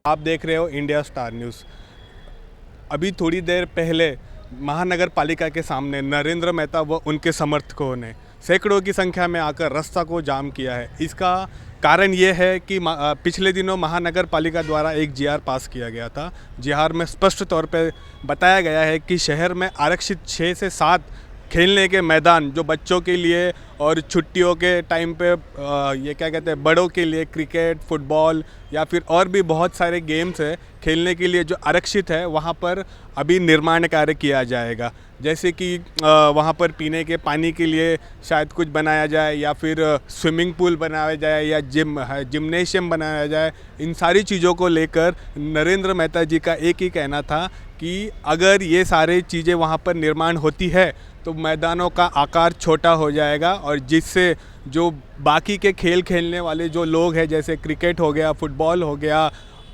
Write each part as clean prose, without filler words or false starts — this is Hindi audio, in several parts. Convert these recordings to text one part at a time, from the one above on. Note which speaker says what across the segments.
Speaker 1: आप देख रहे हो इंडिया स्टार न्यूज़। अभी थोड़ी देर पहले महानगर पालिका के सामने नरेंद्र मेहता व उनके समर्थकों ने सैकड़ों की संख्या में आकर रास्ता को जाम किया है। इसका कारण ये है कि पिछले दिनों महानगर पालिका द्वारा एक जीआर पास किया गया था। जीआर में स्पष्ट तौर पर बताया गया है कि शहर में आरक्षित 6 से 7 खेलने के मैदान जो बच्चों के लिए और छुट्टियों के टाइम पे ये क्या कहते हैं बड़ों के लिए क्रिकेट, फुटबॉल या फिर और भी बहुत सारे गेम्स है खेलने के लिए जो आरक्षित है, वहाँ पर अभी निर्माण कार्य किया जाएगा। जैसे कि वहाँ पर पीने के पानी के लिए शायद कुछ बनाया जाए या फिर स्विमिंग पूल बनाया जाए या जिम्नेशियम बनाया जाए। इन सारी चीज़ों को लेकर नरेंद्र मेहता जी का एक ही कहना था कि अगर ये सारी चीज़ें वहाँ पर निर्माण होती है तो मैदानों का आकार छोटा हो जाएगा और जिससे जो बाकी के खेल खेलने वाले जो लोग हैं, जैसे क्रिकेट हो गया, फुटबॉल हो गया,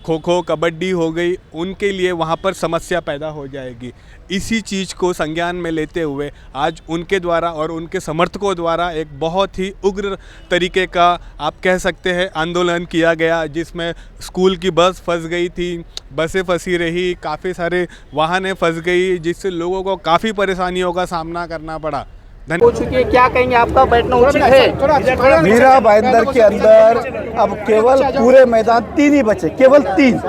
Speaker 1: खो खो, कबड्डी हो गई, उनके लिए वहाँ पर समस्या पैदा हो जाएगी। इसी चीज़ को संज्ञान में लेते हुए आज उनके द्वारा और उनके समर्थकों द्वारा एक बहुत ही उग्र तरीके का आप कह सकते हैं आंदोलन किया गया, जिसमें स्कूल की बस फंस गई थी, बसें फंसी रही, काफ़ी सारे वाहनें फंस गई, जिससे लोगों को काफ़ी परेशानियों का सामना करना पड़ा।
Speaker 2: हो चुकी है, क्या कहेंगे? आपका बैठना उचित है?
Speaker 3: मीरा भाईंदर के अंदर अब केवल पूरे मैदान 3 ही बचे, केवल 3।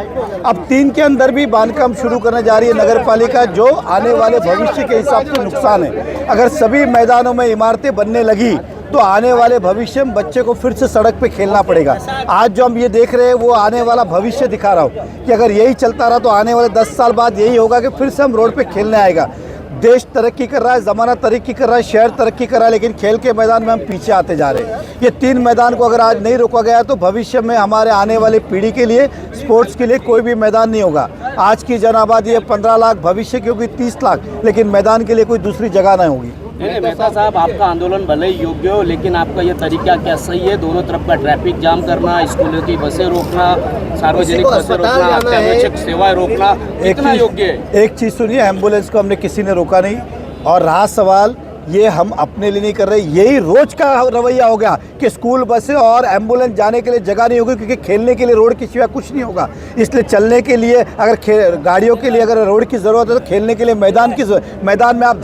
Speaker 3: अब 3 के अंदर भी बांधकाम शुरू करने जा रही है नगर पालिका, जो आने वाले भविष्य के हिसाब से नुकसान है। अगर सभी मैदानों में इमारतें बनने लगी तो आने वाले भविष्य में बच्चे को फिर से सड़क पे खेलना पड़ेगा। आज जो हम ये देख रहे हैं वो आने वाला भविष्य दिखा रहा हूँ कि अगर यही चलता रहा तो आने वाले 10 साल बाद यही होगा कि फिर से हम रोड पे खेलने आएगा। देश तरक्की कर रहा है, ज़माना तरक्की कर रहा है, शहर तरक्की कर रहा है, लेकिन खेल के मैदान में हम पीछे आते जा रहे हैं। ये 3 मैदान को अगर आज नहीं रोका गया तो भविष्य में हमारे आने वाली पीढ़ी के लिए स्पोर्ट्स के लिए कोई भी मैदान नहीं होगा। आज की जन आबादी है 15 लाख, भविष्य की होगी 30 लाख, लेकिन मैदान के लिए कोई दूसरी जगह नहीं होगी।
Speaker 2: मेहता साहब, आपका आंदोलन भले ही योग्य हो, लेकिन आपका ये तरीका क्या सही है? दोनों तरफ का ट्रैफिक जाम करना, स्कूलों की बसें रोकना, सार्वजनिक बसें रोकना, अत्यावश्यक सेवाएं रोकना, कितना योग्य है?
Speaker 3: एक चीज़ सुनिए, एम्बुलेंस को हमने किसी ने रोका नहीं। और रहा सवाल, ये हम अपने लिए नहीं कर रहे, यही रोज का रवैया हो गया कि स्कूल बसें और एम्बुलेंस जाने के लिए जगह नहीं होगी, क्योंकि खेलने के लिए रोड के सिवा कुछ नहीं होगा। इसलिए चलने के लिए अगर गाड़ियों के लिए अगर रोड की ज़रूरत है तो खेलने के लिए मैदान की मैदान में आप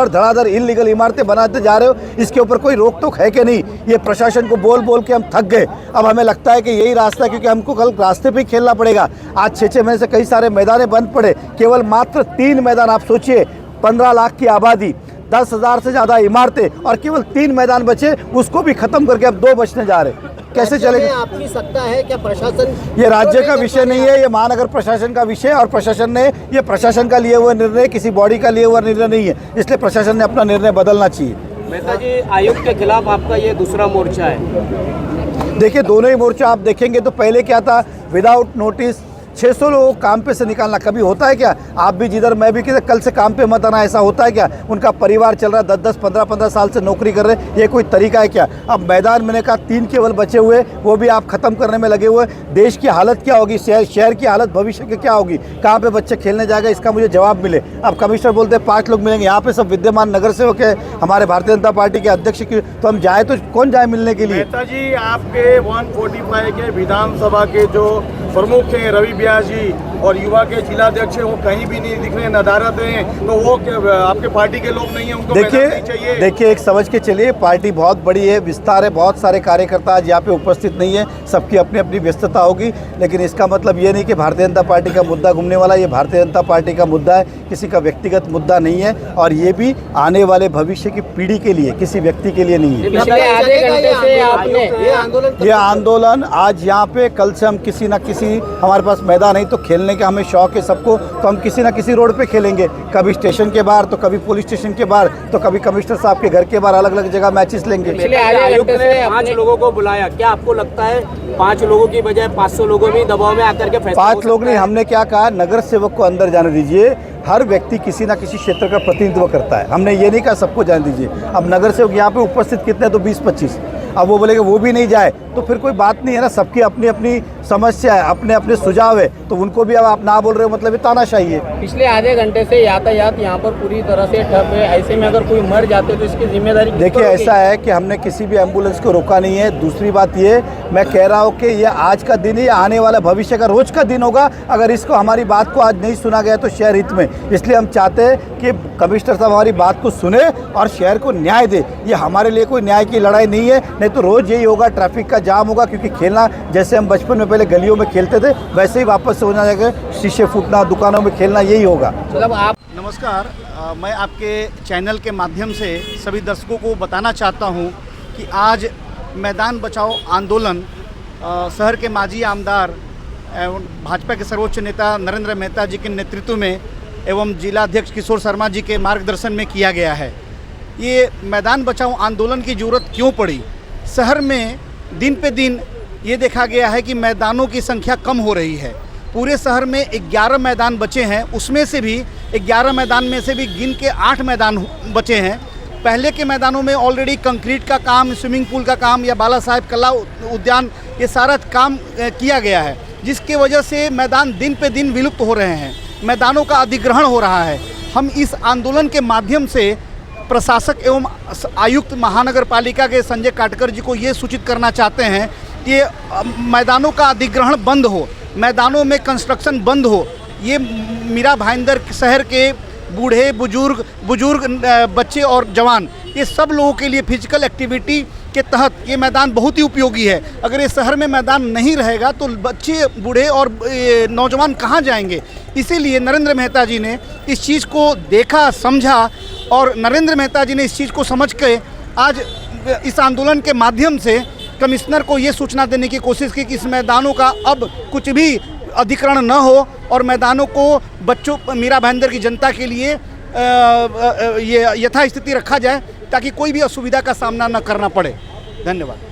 Speaker 3: धड़ाधड़ इल्लीगल इमारतें बनाते जा रहे हो। इसके ऊपर कोई रोक टोक है कि नहीं? ये प्रशासन को बोल बोल के हम थक गए। अब हमें लगता है कि यही रास्ता है, क्योंकि हमको कल रास्ते पर ही खेलना पड़ेगा। आज 6 महीने से कई सारे मैदान बंद पड़े, केवल मात्र 3 मैदान। आप सोचिए, 15 लाख की आबादी, 10,000 से ज़्यादा इमारतें और केवल 3 मैदान बचे, उसको भी खत्म करके अब 2 बचने जा रहे। कैसे चलेगा?
Speaker 4: आपकी सत्ता है क्या? प्रशासन,
Speaker 3: ये राज्य का विषय नहीं है, ये महानगर प्रशासन का विषय, और प्रशासन ने ये प्रशासन का लिए हुआ निर्णय, किसी बॉडी का लिए हुआ निर्णय नहीं है। इसलिए प्रशासन ने अपना निर्णय बदलना चाहिए।
Speaker 2: मेहता जी, आयुक्त के खिलाफ आपका ये दूसरा मोर्चा है।
Speaker 3: देखिए, दोनों ही मोर्चा आप देखेंगे तो पहले क्या था, विदाउट नोटिस 600 लोगों को काम पे से निकालना कभी होता है क्या? आप भी जिधर, मैं भी किधर, कल से काम पे मत आना, ऐसा होता है क्या? उनका परिवार चल रहा है, 10-10, 15-15 साल से नौकरी कर रहे हैं, ये कोई तरीका है क्या? अब मैदान मैंने कहा 3 केवल बचे हुए, वो भी आप खत्म करने में लगे हुए। देश की हालत क्या होगी, शहर की हालत भविष्य की क्या होगी? कहाँ पे बच्चे खेलने जाएगा, इसका मुझे जवाब मिले। अब कमिश्नर बोलते हैं 5 लोग मिलेंगे, यहाँ पे सब विद्यमान नगर सेवक है, हमारे भारतीय जनता पार्टी के अध्यक्ष की, तो हम जाए तो कौन जाए मिलने के लिए?
Speaker 5: मेहता जी, आपके 145 के विधानसभा के जो प्रमुख हैं रवि व्यास जी और युवा के जिलाध्यक्ष हैं, वो कहीं भी नहीं दिख रहे, नदारत हैं, तो वो आपके पार्टी के लोग नहीं हैं, उनको
Speaker 3: देखिए एक समझ के चलिए, पार्टी बहुत बड़ी है, विस्तार है, बहुत सारे कार्यकर्ता आज यहाँ पे उपस्थित नहीं है, सबकी अपनी अपनी व्यस्तता होगी, लेकिन इसका मतलब ये नहीं कि भारतीय जनता पार्टी का मुद्दा घूमने वाला। ये भारतीय जनता पार्टी का मुद्दा है, किसी का व्यक्तिगत मुद्दा नहीं है, और ये भी आने वाले भविष्य की पीढ़ी के लिए, किसी व्यक्ति के लिए नहीं है। ये आंदोलन आज यहाँ पे, कल से हम किसी न किसी, हमारे पास मैदान नहीं तो खेलने का हमें शौक है सबको, तो हम किसी ना किसी रोड पे खेलेंगे, कभी स्टेशन के बाहर, तो कभी पुलिस स्टेशन के बाहर, तो कभी कमिश्नर साहब के घर के बाहर, अलग अलग जगह मैचेस लेंगे।
Speaker 2: आयोग ने 5 लोगों को बुलाया, क्या आपको लगता है 5 लोगों की बजाय 500 लोगों में दबाव में आकर के फैसला?
Speaker 3: 5 लोग नहीं, हमने क्या कहा, नगर सेवक को अंदर जाने दीजिए। हर व्यक्ति किसी ना किसी क्षेत्र का प्रतिनिधित्व करता है, हमने ये नहीं कहा सबको जाने दीजिए। अब नगर सेवक यहाँ पे उपस्थित कितने, तो 20-25। अब वो बोलेंगे वो भी नहीं जाए, तो फिर कोई बात नहीं है ना, सबकी अपनी अपनी समस्या है, अपने अपने सुझाव है, तो उनको भी अब आप ना बोल रहे हो मतलब ये तानाशाही है।
Speaker 2: पिछले आधे घंटे से यातायात यहाँ पर पूरी तरह से ठप है, ऐसे में अगर कोई मर जाते तो इसकी जिम्मेदारी
Speaker 3: देखिए ऐसा है कि हमने किसी भी एम्बुलेंस को रोका नहीं है। दूसरी बात ये मैं कह रहा हूँ कि ये आज का दिन ही आने वाला भविष्य का रोज का दिन होगा अगर इसको हमारी बात को आज नहीं सुना गया तो शहर हित में। इसलिए हम चाहते हैं कि कमिश्नर साहब हमारी बात को सुने और शहर को न्याय दे। ये हमारे लिए कोई न्याय की लड़ाई नहीं है, नहीं तो रोज़ यही होगा, ट्रैफिक का जाम होगा, क्योंकि खेलना जैसे हम बचपन में पहले गलियों में खेलते थे वैसे ही वापस से होना जाएगा, शीशे फूटना, दुकानों में खेलना, यही होगा।
Speaker 2: मतलब आप
Speaker 6: नमस्कार, मैं आपके चैनल के माध्यम से सभी दर्शकों को बताना चाहता हूं कि आज मैदान बचाओ आंदोलन शहर के माजी आमदार एवं भाजपा के सर्वोच्च नेता नरेंद्र मेहता जी के नेतृत्व में एवं जिला अध्यक्ष किशोर शर्मा जी के मार्गदर्शन में किया गया है। ये मैदान बचाओ आंदोलन की ज़रूरत क्यों पड़ी? शहर में दिन पे दिन ये देखा गया है कि मैदानों की संख्या कम हो रही है। पूरे शहर में 11 मैदान बचे हैं, उसमें से भी 11 मैदान में से भी गिन के 8 मैदान बचे हैं। पहले के मैदानों में ऑलरेडी कंक्रीट का काम, स्विमिंग पूल का काम या बाला साहेब कला उद्यान, ये सारा काम किया गया है, जिसकी वजह से मैदान दिन पे दिन विलुप्त हो रहे हैं, मैदानों का अधिग्रहण हो रहा है। हम इस आंदोलन के माध्यम से प्रशासक एवं आयुक्त महानगर पालिका के संजय काटकर जी को ये सूचित करना चाहते हैं कि मैदानों का अधिग्रहण बंद हो, मैदानों में कंस्ट्रक्शन बंद हो। ये मीरा भाईंदर शहर के बूढ़े बुजुर्ग बच्चे और जवान, ये सब लोगों के लिए फिजिकल एक्टिविटी के तहत ये मैदान बहुत ही उपयोगी है। अगर ये शहर में मैदान नहीं रहेगा तो बच्चे, बूढ़े और नौजवान कहाँ जाएंगे? इसीलिए नरेंद्र मेहता जी ने इस चीज़ को देखा, समझा और नरेंद्र मेहता जी ने इस चीज़ को समझ के आज इस आंदोलन के माध्यम से कमिश्नर को ये सूचना देने की कोशिश की कि इस मैदानों का अब कुछ भी अधिग्रहण न हो और मैदानों को बच्चों, मीरा भाईंदर की जनता के लिए ये यथास्थिति रखा जाए ताकि कोई भी असुविधा का सामना न करना पड़े। धन्यवाद।